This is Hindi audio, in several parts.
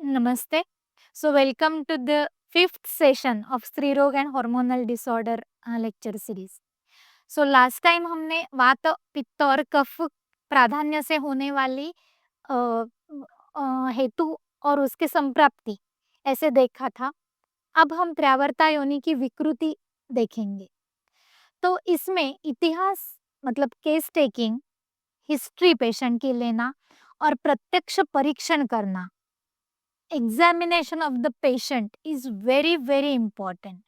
Namaste. So, welcome to the fifth session of स्त्री रोग and hormonal disorder lecture series. So, last time हमने वात पित्त और कफ प्राधान्य से होने वाली अ, हेतु और उसके संप्राप्ति ऐसे देखा था। अब हम त्र्यावर्ता योनि की विकृति देखेंगे। तो इसमें इतिहास मतलब केस टेकिंग, हिस्ट्री पेशेंट की लेना और प्रत्यक्ष परीक्षण करना, examination of the patient is very very important.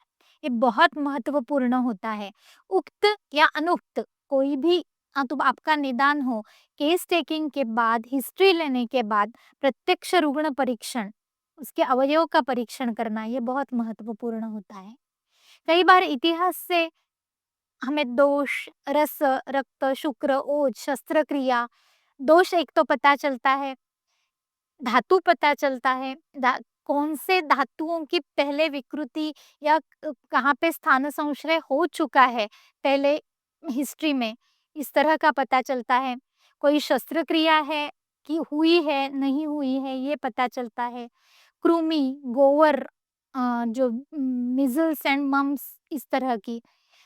ये बहुत महत्वपूर्ण होता है। उक्त या अनुक्त कोई भी तो आपका निदान हो, केस टेकिंग के बाद, हिस्ट्री लेने के बाद प्रत्यक्ष रुग्ण परीक्षण, उसके अवयव का परीक्षण करना, ये बहुत महत्वपूर्ण होता है। कई बार इतिहास से हमें दोष, रस, रक्त, शुक्र, ओज, शस्त्रक्रिया, दोष एक तो पता चलता है, धातु पता चलता है, कौन से धातुओं की पहले विकृति या कहाँ पे स्थान संश्रय हो चुका है पहले हिस्ट्री में, इस तरह का पता चलता है। कोई शस्त्रक्रिया है कि हुई है, नहीं हुई है, ये पता चलता है। कृमि, गोवर, जो मिजल्स एंड मम्स, इस तरह की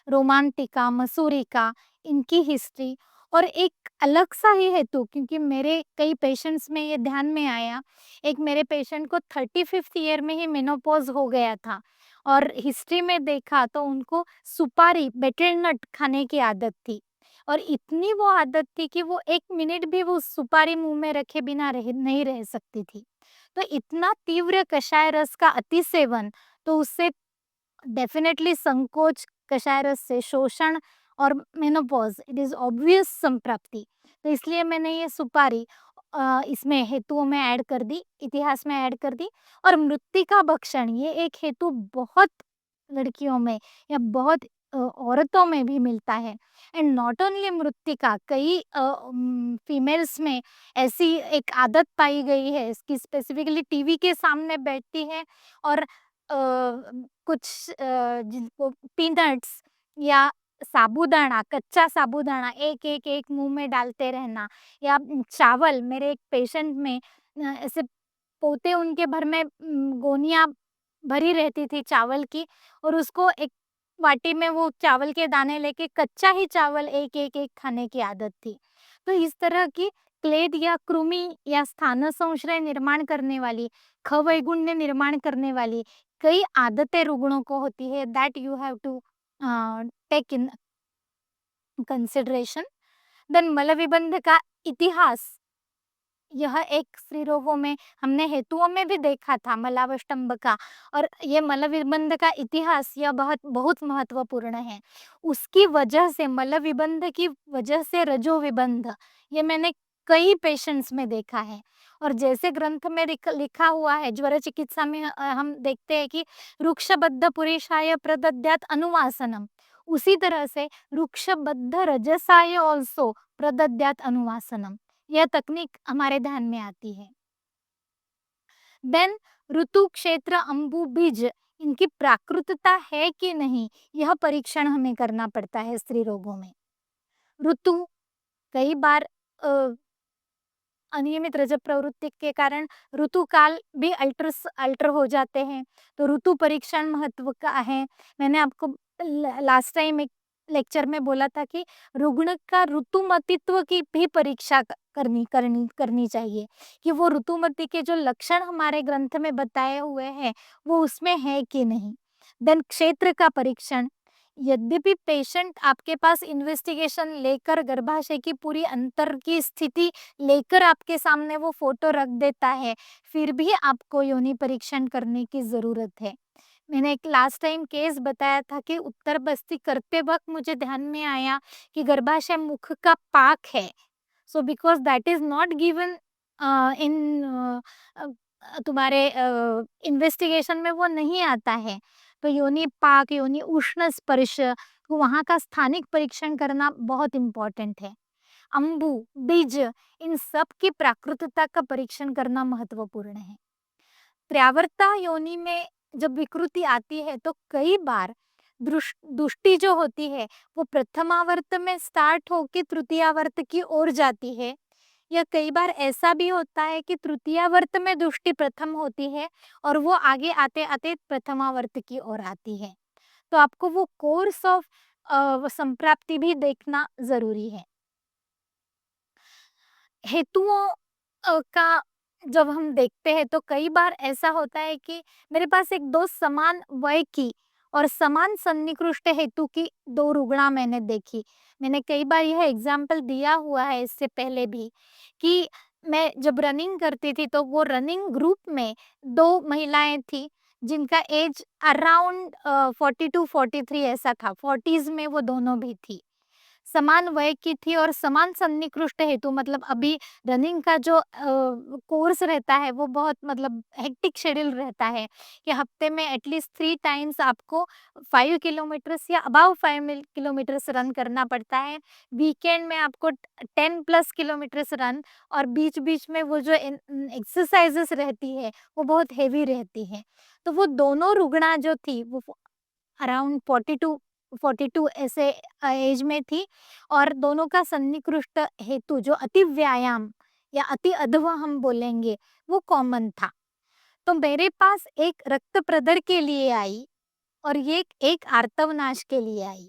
रोमांटिका, मसूरिका, इनकी हिस्ट्री। और एक अलग सा ही हेतु, क्योंकि मेरे कई पेशेंट्स में ये ध्यान में आया, एक मेरे पेशेंट को 35th ईयर में ही मेनोपॉज हो गया था और हिस्ट्री में देखा तो उनको सुपारी, बेटेल नट खाने की आदत थी और इतनी वो आदत थी कि वो 1 मिनट भी वो सुपारी मुंह में रखे बिना नहीं रह सकती थी। तो इतना तीव्र कषाय रस का अति सेवन, तो उससे डेफिनेटली संकोच, कषाय रस से शोषण और मेनोपॉज, इट इज ऑब्वियस संप्राप्ति। तो इसलिए मैंने ये सुपारी इसमें हेतुओं में ऐड कर दी, इतिहास में ऐड कर दी। और मृत्तिका भक्षण, ये एक हेतु बहुत लड़कियों में या बहुत औरतों में भी मिलता है। एंड नॉट ओनली मृत्तिका, कई फीमेल्स में ऐसी एक आदत पाई गई है इसकी, स्पेसिफिकली टीवी के सामने बैठती है और कुछ जिनको पीनट्स या साबूदाना, कच्चा साबूदाना एक एक एक मुंह में डालते रहना, या चावल, मेरे एक पेशेंट में ऐसे पोते उनके भर में गोनियां भरी रहती थी चावल की, और उसको एक वाटी में वो चावल के दाने लेके कच्चा ही चावल एक एक एक खाने की आदत थी। तो इस तरह की क्लेद या कृमि या स्थान संश्रय निर्माण करने वाली, खवैगुण्य निर्माण करने वाली कई आदतें रुग्णों को होती है, that you have to take in consideration. Then मलविबंध का इतिहास, यह एक स्त्री रोगों में हमने हेतुओं में भी देखा था, मलावष्टम्भ का, और ये मलविबंध का इतिहास यह बहुत बहुत महत्वपूर्ण है। उसकी वजह से, मलविबंध की वजह से रजोविबंध, ये मैंने कई पेशेंट्स में देखा है। और जैसे ग्रंथ में लिखा हुआ है, ज्वर चिकित्सा में हम देखते हैं कि वृक्षबद्ध पुरुषाय प्रदद्यात अनुवासनम, उसी तरह से वृक्षबद्ध रजसाय ऑल्सो प्रदद्यात अनुवासनम, यह तकनीक हमारे ध्यान में आती है। देन ऋतु, क्षेत्र, अंबु, बीज, इनकी प्राकृतता है कि नहीं, यह परीक्षण हमें करना पड़ता है स्त्री रोगों में। ऋतु, कई बार अनियमित रजत प्रवृत्ति के कारण ऋतुकाल भी अल्टर हो जाते हैं, तो ऋतु परीक्षण महत्व का है। मैंने आपको लास्ट टाइम एक लेक्चर में बोला था कि रुग्ण का ऋतुमतित्व की भी परीक्षा करनी करनी करनी चाहिए, कि वो ऋतुमती के जो लक्षण हमारे ग्रंथ में बताए हुए हैं वो उसमें है कि नहीं। देन क्षेत्र का परीक्षण, यद्यपि पेशेंट आपके पास इन्वेस्टिगेशन लेकर गर्भाशय की पूरी अंतर की स्थिति लेकर आपके सामने वो फोटो रख देता है, फिर भी आपको योनि परीक्षण करने की जरूरत है। मैंने एक लास्ट टाइम केस बताया था कि उत्तर बस्ती करते वक्त मुझे ध्यान में आया कि गर्भाशय मुख का पाक है। So because that is not given in तुम्हारे इन्वेस्टिगेशन में, वो नहीं आता है। तो योनि पाक, योनि उष्ण स्पर्श, तो वहाँ का स्थानिक परीक्षण करना बहुत इम्पोर्टेंट है। अंबु, बीज, इन सब की प्राकृतता का परीक्षण करना महत्वपूर्ण है। त्र्यावर्ता योनि में जब विकृति आती है तो कई बार दुष्टि जो होती है वो प्रथमावर्त में स्टार्ट होकर तृतीयावर्त की ओर जाती है, या कई बार ऐसा भी होता है कि तृतीयावर्त में दृष्टि प्रथम होती है और वो आगे आते-आते प्रथमावर्त की ओर आती है। तो आपको वो कोर्स ऑफ संप्राप्ति भी देखना ज़रूरी है। हेतुओं का जब हम देखते हैं तो कई बार ऐसा होता है कि मेरे पास एक 2 समान वय की और समान सन्निकृष्ट हेतु की 2 रुग्णा मैंने देखी। मैंने कई बार यह एग्ज़ाम्पल दिया हुआ है इससे पहले भी कि मैं जब रनिंग करती थी तो वो रनिंग ग्रुप में 2 महिलाएँ थी जिनका एज अराउंड 42-43 ऐसा था, 40s में वो दोनों भी थी। समान वय की थी और समान सन्निकृष्ट हेतु मतलब अभी रनिंग का जो कोर्स रहता है वो बहुत मतलब हेक्टिक शेड्यूल रहता है कि हफ्ते में एटलीस्ट 3 टाइम्स आपको 5 किलोमीटर्स या अबव 5 किलोमीटर्स रन करना पड़ता है। वीकेंड में आपको 10 प्लस किलोमीटर्स रन और बीच-बीच में वो जो एक्सरसाइजेस रहती है वो बहुत हेवी रहती है। तो वो दोनों रुग्णा जो थी वो अराउंड 42 ऐसे एज में थी और दोनों का सन्निकृष्ट हेतु जो अति व्यायाम या अति अधवा हम बोलेंगे वो कॉमन था। तो मेरे पास एक रक्त प्रदर के लिए आई और ये एक आर्तवनाश के लिए आई।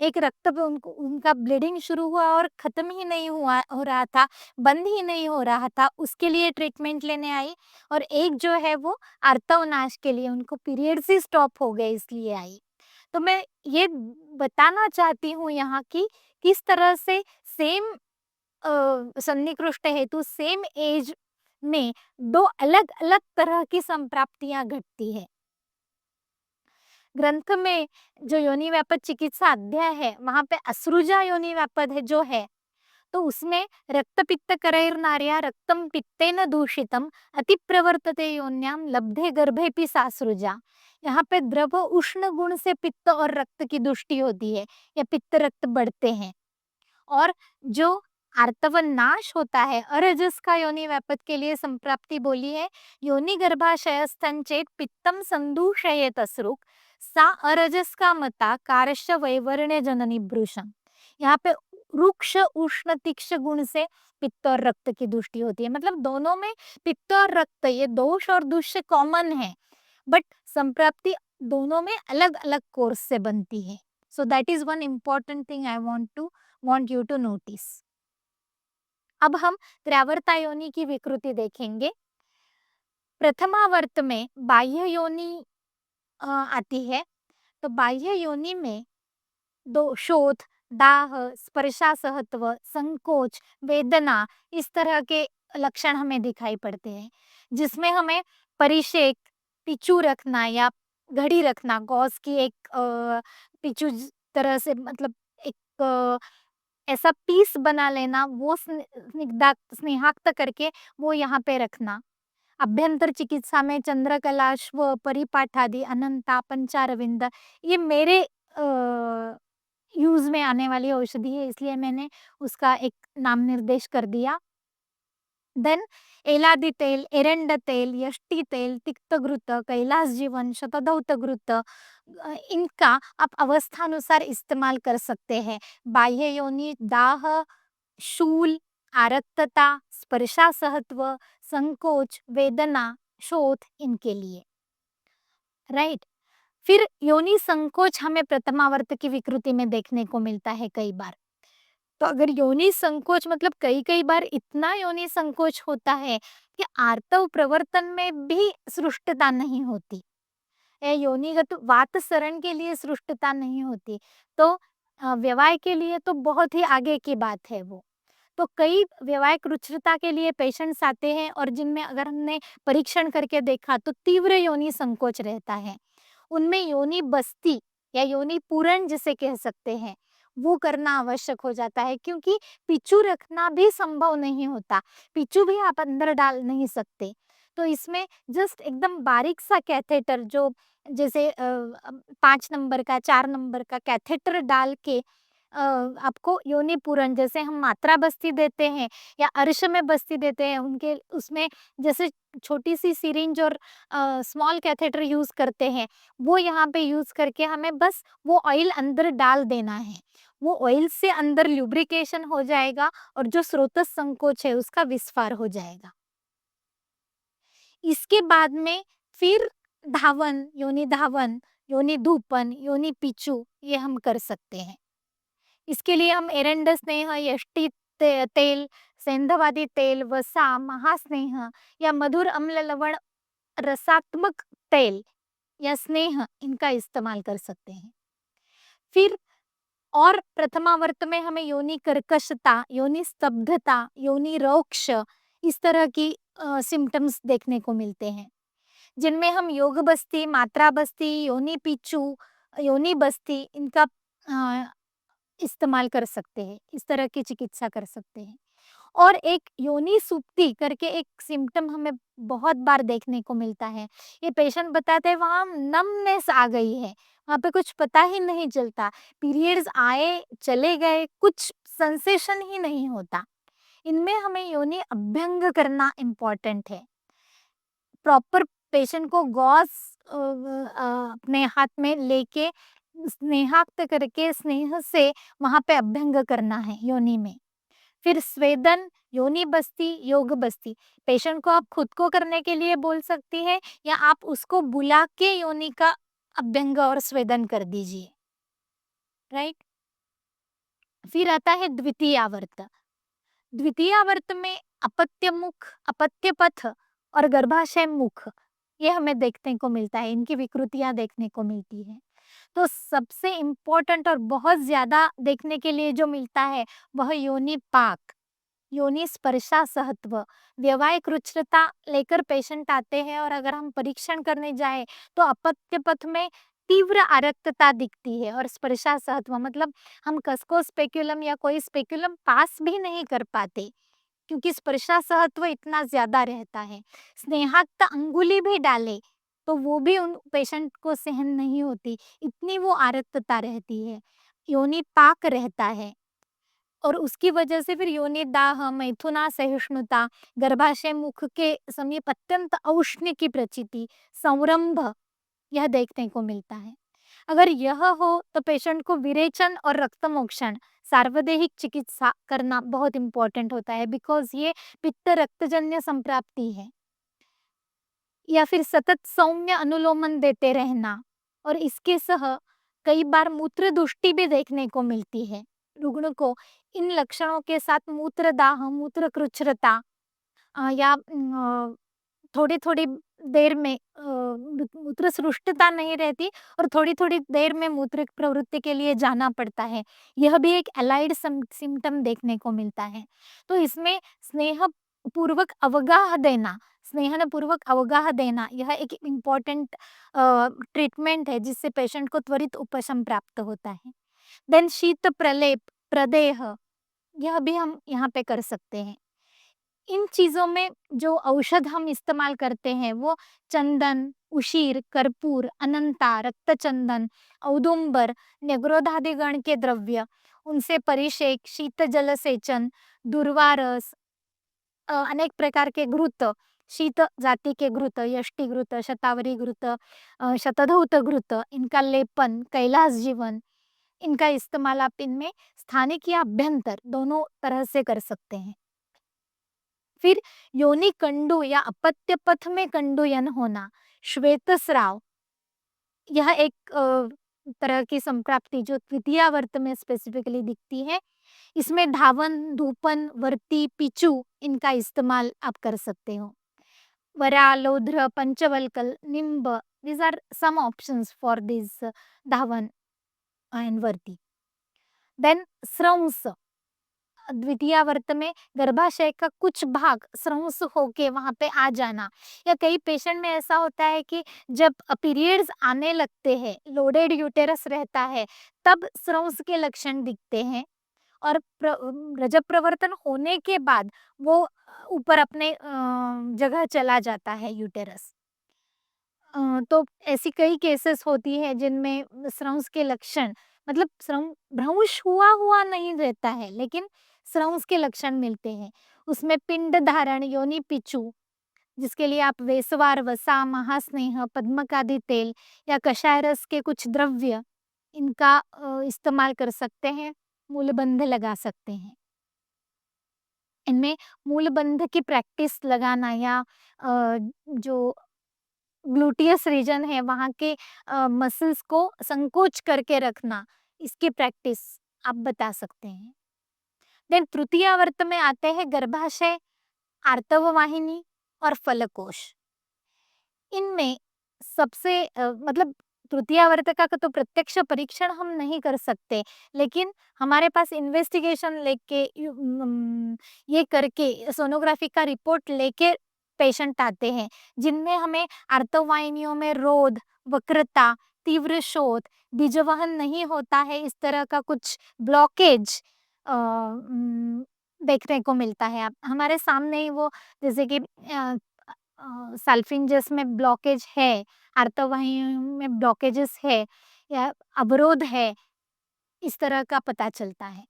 एक रक्त पे उनको उनका ब्लीडिंग शुरू हुआ और खत्म ही नहीं हुआ हो रहा था, बंद ही नहीं हो रहा था, उसके लिए ट्रीटमेंट लेने आई और एक जो है वो आर्तवनाश के लिए उनको पीरियड्स ही स्टॉप हो गए इसलिए आई। तो मैं ये बताना चाहती हूँ यहाँ कि किस तरह से सेम सन्निकृष्ट हेतु सेम एज में 2 अलग-अलग तरह की संप्राप्तियाँ घटती है। ग्रंथ में जो योनि व्यापद चिकित्सा अध्याय है, वहाँ पे असृजा योनि व्यापद है जो है, तो उसमें रक्तपित्तकरैर्नार्या रक्तं पित्तेन दूषितम् अतिप्रवर्तते योन्यां लब्धे गर्भेऽपि सा सृजा। यहाँ पे द्रव उष्ण गुण से पित्त और रक्त की दुष्टि होती है या पित्त रक्त बढ़ते हैं और जो आर्तवन नाश होता है अरजस का योनि व्यापद के लिए संप्राप्ति बोली है योनि गर्भाशयस्थं चेत पित्तम संदूषयेत असृक् सा अरजस का मता कारश्च वैवर्ण्य जननी भ्रूषम। यहाँ पे रुक्ष उष्ण तीक्ष्ण गुण से पित्त और रक्त की दृष्टि होती है मतलब दोनों में पित्त और रक्त ये दोष और दुष्य कॉमन है बट संप्राप्ति दोनों में अलग अलग कोर्स से बनती है। So that is one important thing I want you to notice. अब हम त्र्यावर्ता योनि की विकृति देखेंगे। प्रथमावर्त में बाह्य योनि आती है। तो बाह्य योनि में 2 शोथ, दाह, स्पर्शासहत्व, संकोच, वेदना इस तरह के लक्षण हमें दिखाई पड़ते हैं, जिसमें हमें परिषेक, पिचू रखना या घड़ी रखना, गॉस की एक पिचू तरह से मतलब एक ऐसा पीस बना लेना, वो स्नेहाक्त करके वो यहाँ पे रखना। अभ्यंतर चिकित्सा में चंद्रकलाश्व, परिपाठादि, अनंता, पंचारविंद ये मेरे यूज़ में आने वाली औषधि है इसलिए मैंने उसका एक नाम निर्देश कर दिया। देन एलादी तेल, एरंड तेल, यष्टि तेल, तिक्तघृत, कैलाश जीवन, शतधौतघृत इनका आप अवस्थानुसार इस्तेमाल कर सकते हैं। बाह्य योनि, दाह, शूल, आरक्तता, स्पर्शासहत्व, संकोच, वेदना, शोथ इनके लिए, राइट। फिर योनि संकोच हमें प्रथमावर्त की विकृति में देखने को मिलता है कई बार। तो अगर योनि संकोच मतलब कई-कई बार इतना योनि संकोच होता है कि आर्तव प्रवर्तन में भी सृष्टता नहीं होती। योनिगत वातसरण के लिए सृष्टता नहीं होती। तो व्यवाय के लिए तो बहुत ही आगे की बात है वो। तो कई व्यवहारिक रुचिरता के लिए पेशेंट्स आते हैं और जिनमें अगर हमने परीक्षण करके देखा तो तीव्र योनि संकोच रहता है। उनमें योनि बस्ती या योनि पूरण जिसे कह सकते हैं, वो करना आवश्यक हो जाता है क्योंकि पिच्चू रखना भी संभव नहीं होता। पिच्चू भी आप अंदर डाल नहीं सकते। तो इसमें जस्ट एकदम बारीक सा कैथेटर जो जैसे 5 नंबर का, 4 नंबर का कैथेटर डाल के आपको योनि पूरण, जैसे हम मात्रा बस्ती देते हैं या अर्श में बस्ती देते हैं, उनके उसमें जैसे छोटी सी सिरिंज और स्मॉल कैथेटर यूज करते हैं, वो यहाँ पे यूज करके हमें बस वो ऑयल अंदर डाल देना है। वो ऑयल से अंदर ल्यूब्रिकेशन हो जाएगा और जो स्रोतस संकोच है उसका विस्फार हो जाएगा। इसके बाद में फिर धावन, योनि धावन, योनि धूपन, योनि पीचू ये हम कर सकते हैं। इसके लिए हम एरंड स्नेह, यष्टि तेल, सेंधवादी तेल, वसा, महास्नेह या मधुर अम्ल लवण रसात्मक तेल या स्नेह इनका इस्तेमाल कर सकते हैं। फिर और प्रथमावर्त में हमें योनि कर्कशता, योनि स्तब्धता, योनि रोक्ष इस तरह की सिम्टम्स देखने को मिलते हैं, जिनमें हम योग बस्ती, मात्रा बस्ती, योनि पीचू, योनि बस्ती इनका अ, इस्तेमाल कर सकते हैं, इस तरह की चिकित्सा कर सकते हैं। और एक योनि सुप्ति करके एक सिम्पटम हमें बहुत बार देखने को मिलता है। ये पेशेंट बताते हैं वहाँ नमनेस आ गई है, वहाँ पे कुछ पता ही नहीं चलता, पीरियड्स आए चले गए, कुछ सेंसेशन ही नहीं होता। इनमें हमें योनि अभ्यंग करना इम्पोर्टेंट है। प्रॉपर पेशेंट को गॉस अपने हाथ में लेके स्नेहाक्त करके स्नेह से वहां पे अभ्यंग करना है योनि में। फिर स्वेदन, योनि बस्ती, योग बस्ती पेशेंट को आप खुद को करने के लिए बोल सकती है या आप उसको बुला के योनि का अभ्यंग और स्वेदन कर दीजिए, राइट। फिर आता है द्वितीय आवर्त। द्वितीय आवर्त में अपत्य मुख, अपत्य पथ और गर्भाशय मुख ये हमें देखने को मिलता है, इनकी विकृतियां देखने को मिलती है। तो सबसे इम्पोर्टेंट और बहुत ज्यादा देखने के लिए जो मिलता है वह योनि पाक, योनि स्पर्शा सहत्व, व्यवाय कृच्छ्रता लेकर पेशेंट आते हैं और अगर हम परीक्षण करने जाए तो अपत्य पथ में तीव्र आरक्तता दिखती है और स्पर्शा सहत्व मतलब हम कसको स्पेक्युलम या कोई स्पेक्युलम पास भी नहीं कर पाते, क्योंकि स्पर्शा सहत्व इतना ज्यादा रहता है। स्नेहाक्त अंगुली भी डाले तो वो भी उन पेशेंट को सहन नहीं होती, इतनी वो आरक्तता रहती है, योनि पाक रहता है। और उसकी वजह से फिर योनि दाह, मैथुना सहिष्णुता, गर्भाशय मुख के समीप अत्यंत औष्ण्य की प्रचिति, संरंभ यह देखने को मिलता है। अगर यह हो तो पेशेंट को विरेचन और रक्तमोक्षण सार्वदेहिक चिकित्सा करना बहुत इंपॉर्टेंट होता है, बिकॉज ये पित्त रक्तजन्य संप्राप्ति है। या फिर सतत सौम्य अनुलोमन देते रहना और इसके सह कई बार मूत्र दुष्टि भी देखने को मिलती है रुग्ण को। इन लक्षणों के साथ मूत्रदाह, मूत्र कृच्छ्रता या थोड़ी थोड़ी देर में मूत्र सृष्टता नहीं रहती और थोड़ी थोड़ी देर में मूत्र प्रवृत्ति के लिए जाना पड़ता है, यह भी एक अलाइड सिम्टम देखने को मिलता है। तो इसमें स्नेह पूर्वक अवगाह देना, स्नेहन पूर्वक अवगाह देना यह एक इम्पॉर्टेंट ट्रीटमेंट है जिससे पेशेंट को त्वरित उपशम प्राप्त होता है। देन शीत प्रलेप, प्रदेह यह भी हम यहाँ पे कर सकते हैं। इन चीजों में जो औषध हम इस्तेमाल करते हैं वो चंदन, उशीर, कर्पूर, अनंता, रक्तचंदन, औदुंबर, न्यग्रोधादि गण के द्रव्य, उनसे परिषेक, शीत जल सेचन, दूर्वा रस, अनेक प्रकार के घृत, शीत जाति के घृत, यष्टि घृत, शतावरी घृत, शतधौत घृत, इनका लेपन, कैलाश जीवन, इनका इस्तेमाल आप इनमें स्थानिक या अभ्यंतर दोनों तरह से कर सकते हैं। फिर योनि कंडु या अपत्य पथ में कंडुयन होना, श्वेतस्राव यह एक तरह की संप्राप्ति जो तृतीयावर्त में स्पेसिफिकली दिखती है। इसमें धावन, धूपन, वर्ती, पिचू इनका इस्तेमाल आप कर सकते हो। वरा, लोध्र, पंचवल्कल, निम्ब, these are some options for this धावन and वर्ती। देन स्रंस, द्वितीय वर्त में गर्भाशय का कुछ भाग स्रंस होके वहां पे आ जाना, या कई पेशेंट में ऐसा होता है कि जब पीरियड्स आने लगते हैं, लोडेड यूटेरस रहता है, तब स्रंस के लक्षण दिखते हैं और रजब प्रवर्तन होने के बाद वो ऊपर अपने जगह चला जाता है यूटेरस। तो ऐसी कई केसेस होती है जिनमें स्रंस के लक्षण मतलब भ्रंश हुआ हुआ नहीं रहता है, लेकिन स्रंस के लक्षण मिलते हैं। उसमें पिंड धारण, योनि पिचू, जिसके लिए आप वेसवार, वसा, महास्नेह, पद्मकादि तेल या कषाय रस के कुछ द्रव्य, इनका इस्तेमाल कर सकते हैं, मूलबंध लगा सकते हैं। इनमें मूलबंध की प्रैक्टिस लगाना या जो ग्लूटियस रीजन है वहाँ के मसल्स को संकोच करके रखना, इसकी प्रैक्टिस आप बता सकते हैं। देन तृतीय वर्त में आते हैं गर्भाशय, आर्तव वाहिनी और फलकोश। इनमें सबसे मतलब तृतीय वर्त का तो प्रत्यक्ष परीक्षण हम नहीं कर सकते, लेकिन हमारे पास इन्वेस्टिगेशन लेके ये करके सोनोग्राफी का रिपोर्ट लेके पेशेंट आते हैं, जिनमें हमें आर्तवाहिनियों में रोध, वक्रता, तीव्र शोथ, बीजवहन नहीं होता है, इस तरह का कुछ ब्लॉकेज देखने को मिलता है। आप हमारे सामने ही वो, जैसे कि सल्फिंजस में ब्लॉकेज है, आर्तवाहिनियों में ब्लॉकेजेस है या अवरोध है, इस तरह का पता चलता है।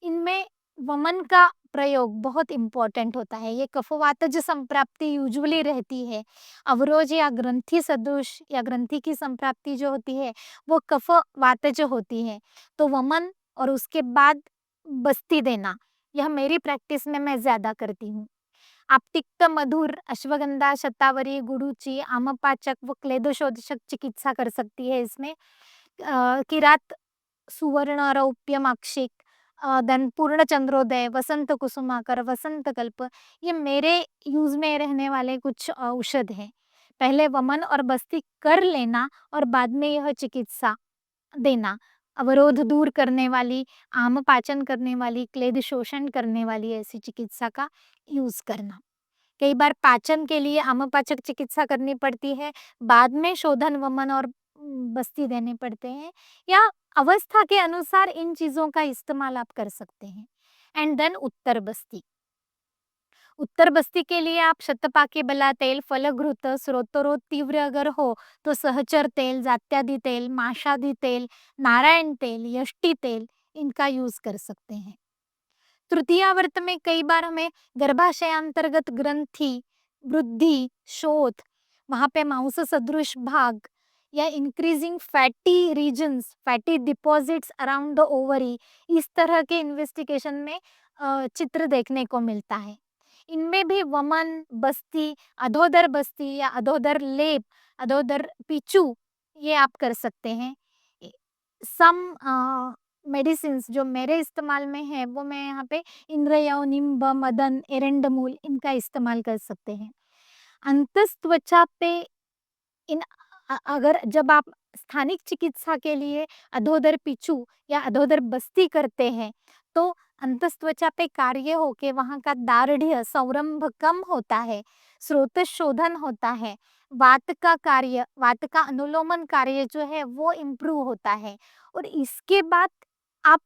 इनमें वमन का प्रयोग बहुत इम्पोर्टेंट होता है। ये कफवातज संप्राप्ति यूजुअली रहती है। अवरोध या ग्रंथि सदृश या ग्रंथि की संप्राप्ति जो होती है वो कफवातज होती है। तो वमन और उसके बाद बस्ती देना, यह मेरी प्रैक्टिस में मैं ज्यादा करती हूँ। आप तिक्त, मधुर, अश्वगंधा, शतावरी, गुडुचि, आमपाचक व क्लेदशोधक चिकित्सा कर सकती है इसमें। किरात, सुवर्ण, रौप्य, माक्षिक, देन पूर्ण चंद्रोदय, वसंत कुसुमाकर, वसंत कल्प, ये मेरे यूज में रहने वाले कुछ औषध हैं। पहले वमन और बस्ती कर लेना और बाद में यह चिकित्सा देना, अवरोध दूर करने वाली, आम पाचन करने वाली, क्लेद शोषण करने वाली ऐसी चिकित्सा का यूज करना। कई बार पाचन के लिए आमपाचक चिकित्सा करनी पड़ती है, बाद में शोधन, वमन और बस्ती देने पड़ते हैं, या अवस्था के अनुसार इन चीजों का इस्तेमाल आप कर सकते हैं। एंड देन उत्तर बस्ती। उत्तर बस्ती के लिए आप शतपाके बला तेल, फलघृत, स्रोतरोध तीव्र अगर हो तो सहचर तेल, जात्यादि तेल, माशादि तेल, नारायण तेल, यष्टि तेल, इनका यूज कर सकते हैं। तृतीयावर्त में कई बार हमें गर्भाशयांतर्गत ग्रंथि, वृद्धि, शोथ, वहां पे मांस सदृश भाग या increasing fatty regions, fatty deposits around the ovary, इस तरह के इन्वेस्टिगेशन में चित्र देखने को मिलता है। इनमें भी वमन, बस्ती, अधोदर बस्ती या अधोदर लेप, अधोदर पिचू, ये आप कर सकते हैं। सम मेडिसिन्स जो मेरे इस्तेमाल में है वो मैं यहाँ पे इंद्रयव, निम्ब, मदन, एरेंडमूल, इनका इस्तेमाल कर सकते हैं। अंतस त्वचा पे इन अगर जब आप स्थानिक चिकित्सा के लिए अधोदर पिचू या अधोदर बस्ती करते हैं, तो अंतस त्वचा पे कार्य होके वहाँ का दार्ढ्य, सौरंभ कम होता है, स्रोत शोधन होता है, वात का कार्य, वात का अनुलोमन कार्य जो है वो इम्प्रूव होता है। और इसके बाद आप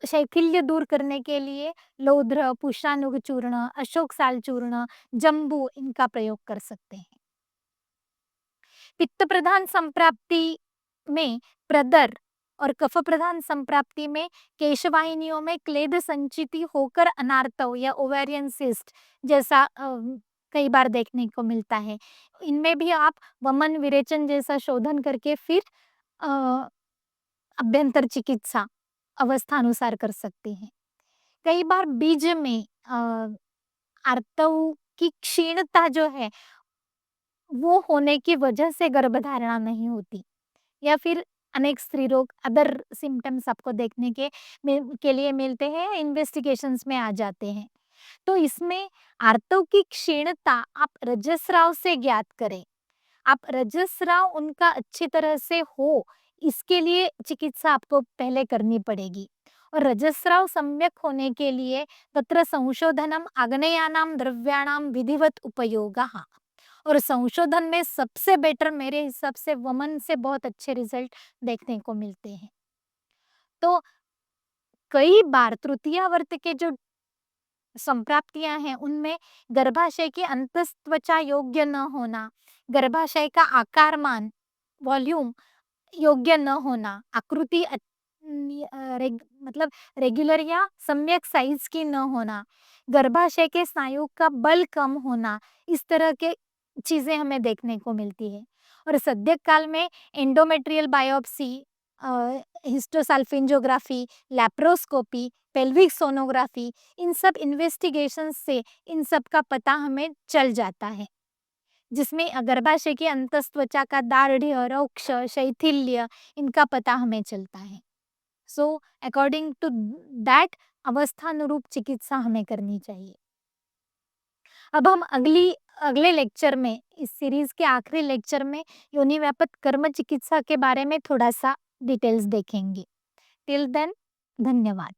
शैथिल्य दूर करने के लिए लौध्र, पुष्णानुग चूर्ण, अशोक साल चूर्ण, जंबू, इनका प्रयोग कर सकते हैं। पित्त प्रधान संप्राप्ति में प्रदर और कफ प्रधान संप्राप्ति में केशवाहिनियों में क्लेद संचिति होकर अनार्तव या ओवेरियन सिस्ट जैसा कई बार देखने को मिलता है। इनमें भी आप वमन, विरेचन जैसा शोधन करके फिर अ, अभ्यंतर चिकित्सा अवस्था अनुसार कर सकते हैं। कई बार बीज में आर्तव की क्षीणता जो है वो होने की वजह से गर्भधारणा नहीं होती, या फिर अनेक स्त्री रोग, अदर सिम्टम्स आपको देखने के लिए मिलते हैं, इन्वेस्टिगेशंस में आ जाते हैं। तो इसमें आर्तव की क्षीणता आप रजस्राव से ज्ञात करें। आप रजस्राव उनका अच्छी तरह से हो, इसके लिए चिकित्सा आपको पहले करनी पड़ेगी। और रजस्राव सम्यक होने के लिए तत्र संशोधनम आग्नेयानाम द्रव्याणाम विधिवत उपयोगः, और संशोधन में सबसे बेटर मेरे हिसाब से वमन से बहुत अच्छे रिजल्ट देखने को मिलते हैं। तो कई बार तृतीयावर्त के जो संप्राप्तियां हैं उनमें गर्भाशय की अंतस्त्वचा योग्य न होना, गर्भाशय का आकारमान, वॉल्यूम योग्य न होना, आकृति मतलब रेगुलर या सम्यक साइज की न होना, गर्भाशय के स्नायु का बल कम होना, इस तरह के चीजें हमें देखने को मिलती है। और सद्य काल में endometrial biopsy, hysterosalpingography, laparoscopy, pelvic sonography, इन सब इन्वेस्टिगेशन से इन सब का पता हमें चल जाता है, जिसमें गर्भाशय की अंतस्त्वचा का दाढ़, रौक्ष, शैथिल्य, इनका पता हमें चलता है। सो अकॉर्डिंग टू दैट अवस्थानुरूप चिकित्सा हमें करनी चाहिए। अब हम अगले लेक्चर में, इस सीरीज के आखिरी लेक्चर में योनिव्यापक कर्म चिकित्सा के बारे में थोड़ा सा डिटेल्स देखेंगे। टिल देन, धन्यवाद।